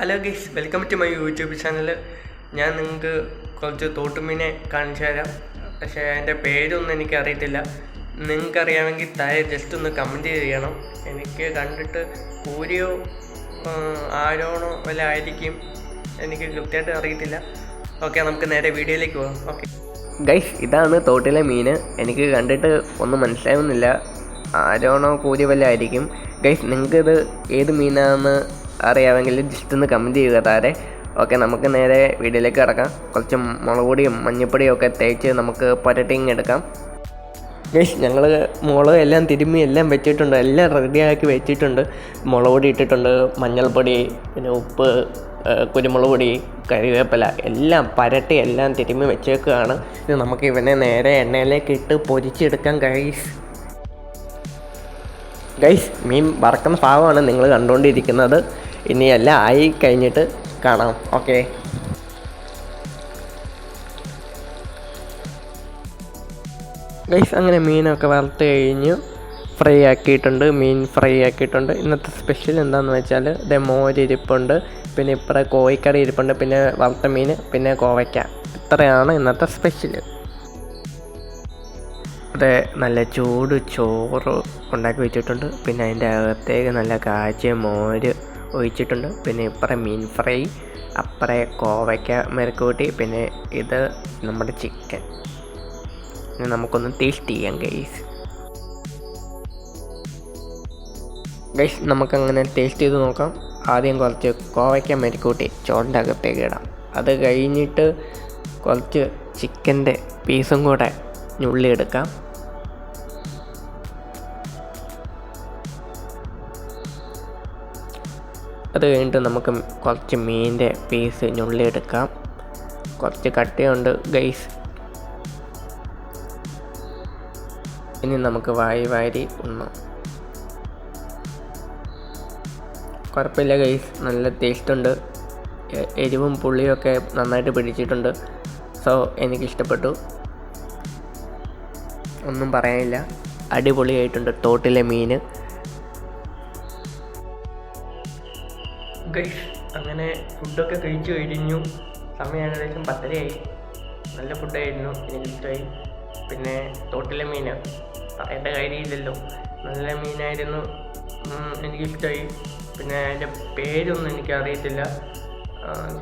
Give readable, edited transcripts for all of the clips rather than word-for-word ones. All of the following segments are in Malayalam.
Hello guys, welcome to my YouTube channel. ഞാൻ നിങ്ങൾക്ക് കുറച്ച് തോട്ടുമീനെ കാണിച്ചു തരാം. പക്ഷേ അതിൻ്റെ പേരൊന്നും എനിക്കറിയത്തില്ല. നിങ്ങൾക്കറിയാമെങ്കിൽ താഴെ ജസ്റ്റ് ഒന്ന് കമൻറ്റ് ചെയ്യണം. എനിക്ക് കണ്ടിട്ട് കൂരിയോ ആരോണോ വല്ല ആയിരിക്കും, എനിക്ക് കൃത്യമായിട്ട് അറിയത്തില്ല. ഓക്കെ, നമുക്ക് നേരെ വീഡിയോയിലേക്ക് പോകാം. ഓക്കെ ഗൈസ്, ഇതാണ് തോട്ടിലെ മീൻ. എനിക്ക് കണ്ടിട്ട് ഒന്നും മനസ്സിലാവുന്നില്ല. ആരോണോ കൂരിയോ വല്ല ആയിരിക്കും. ഗൈസ്, നിങ്ങൾക്കിത് ഏത് മീനാണെന്ന് അറിയാമെങ്കിൽ ജസ്റ്റ് ഒന്ന് കമൻറ്റ് ചെയ്യുക താരെ. ഓക്കെ, നമുക്ക് നേരെ വീഡിയോയിലേക്ക് കിടക്കാം. കുറച്ച് മുളക് പൊടിയും മഞ്ഞൾപ്പൊടിയും ഒക്കെ തേച്ച് നമുക്ക് പുരട്ടിങ് എടുക്കാം. ഗൈസ്, ഞങ്ങൾ മുളക് എല്ലാം തിരുമ്മി എല്ലാം വെച്ചിട്ടുണ്ട്, എല്ലാം റെഡിയാക്കി വെച്ചിട്ടുണ്ട്. മുളക് പൊടി ഇട്ടിട്ടുണ്ട്, മഞ്ഞൾപ്പൊടി, പിന്നെ ഉപ്പ്, കുരുമുളക് പൊടി, കറിവേപ്പില എല്ലാം പരട്ടി എല്ലാം തിരുമ്മി വെച്ചേക്കുകയാണ്. ഇത് നമുക്ക് ഇവനെ നേരെ എണ്ണയിലേക്ക് ഇട്ട് പൊരിച്ചെടുക്കാം. ഗൈസ്, മീൻ വറക്കുന്ന ഭാഗമാണ് നിങ്ങൾ കണ്ടുകൊണ്ടിരിക്കുന്നത്. ഇനിയെല്ലാം ആയി കഴിഞ്ഞിട്ട് കാണാം. ഓക്കെ ഗൈസ്, അങ്ങനെ മീനൊക്കെ വറുത്ത് കഴിഞ്ഞ് ഫ്രൈ ആക്കിയിട്ടുണ്ട്. മീൻ ഫ്രൈ ആക്കിയിട്ടുണ്ട്. ഇന്നത്തെ സ്പെഷ്യൽ എന്താണെന്ന് വെച്ചാൽ മോരിരിപ്പുണ്ട്, പിന്നെ ഇപ്പറ കോഴിക്കറി ഇരിപ്പുണ്ട്, പിന്നെ വറുത്ത മീൻ, പിന്നെ കോവയ്ക്ക. ഇത്രയാണ് ഇന്നത്തെ സ്പെഷ്യൽ. അത് നല്ല ചൂട് ചോറ് ഉണ്ടാക്കി വെച്ചിട്ടുണ്ട്. പിന്നെ അതിൻ്റെ അകത്തേക്ക് നല്ല കാച്ചിയ മോര് ഒഴിച്ചിട്ടുണ്ട്. പിന്നെ ഇപ്പറേ മീൻ ഫ്രൈ, അപ്പറേ കോവയ്ക്ക മെഴുക്കുവരട്ടി, പിന്നെ ഇത് നമ്മുടെ ചിക്കൻ. ഇനി നമുക്കൊന്ന് ടേസ്റ്റ് ചെയ്യാം ഗൈസ്. നമുക്കങ്ങനെ ടേസ്റ്റ് ചെയ്ത് നോക്കാം. ആദ്യം കുറച്ച് കോവയ്ക്ക മെഴുക്കുവരട്ടി ചോറിൻ്റെ അകത്തേക്ക് ഇടാം. അത് കഴിഞ്ഞിട്ട് കുറച്ച് ചിക്കൻ്റെ പീസും കൂടെ ഞുള്ളിയെടുക്കാം. അത് കഴിഞ്ഞിട്ട് നമുക്ക് കുറച്ച് മീനിൻ്റെ പീസ് ഞുള്ളിയെടുക്കാം. കുറച്ച് കട്ടിയുണ്ട് ഗൈസ്. ഇനി നമുക്ക് വാരി ഉണ്ണാം. കുഴപ്പമില്ല ഗൈസ്, നല്ല ടേസ്റ്റുണ്ട്. എരിവും പുളിയൊക്കെ നന്നായിട്ട് പിടിച്ചിട്ടുണ്ട്. സോ എനിക്കിഷ്ടപ്പെട്ടു, ഒന്നും പറയാനില്ല. അടിപൊളിയായിട്ടുണ്ട് തോട്ടിലെ മീൻ. ഗൈസ്, അങ്ങനെ ഫുഡൊക്കെ കഴിച്ചു കഴിഞ്ഞു. സമയം ഏകദേശം 10:30 നല്ല ഫുഡായിരുന്നു, എനിക്കിഷ്ടമായി. പിന്നെ തോട്ടിലെ മീൻ പറയേണ്ട കാര്യമില്ലല്ലോ, നല്ല മീനായിരുന്നു, എനിക്കിഷ്ടമായി. പിന്നെ അതിൻ്റെ പേരൊന്നും എനിക്കറിയത്തില്ല.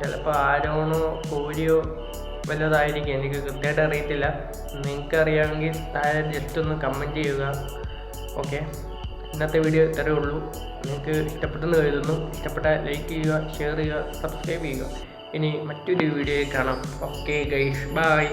ചിലപ്പോൾ ആരോണോ കോരിയോ വല്ലതായിരിക്കും, എനിക്ക് കൃത്യമായിട്ട് അറിയത്തില്ല. നിങ്ങൾക്കറിയാമെങ്കിൽ താഴെ ജസ്റ്റ് ഒന്ന് കമൻറ്റ് ചെയ്യുക. ഓക്കെ, ഇന്നത്തെ വീഡിയോ ഇത്രയേ ഉള്ളൂ. നിങ്ങൾക്ക് ഇഷ്ടപ്പെട്ടെന്ന് കരുതുന്നു. ഇഷ്ടപ്പെട്ടാൽ ലൈക്ക് ചെയ്യുക, ഷെയർ ചെയ്യുക, സബ്സ്ക്രൈബ് ചെയ്യുക. ഇനി മറ്റൊരു വീഡിയോയിൽ കാണാം. Okay guys, by.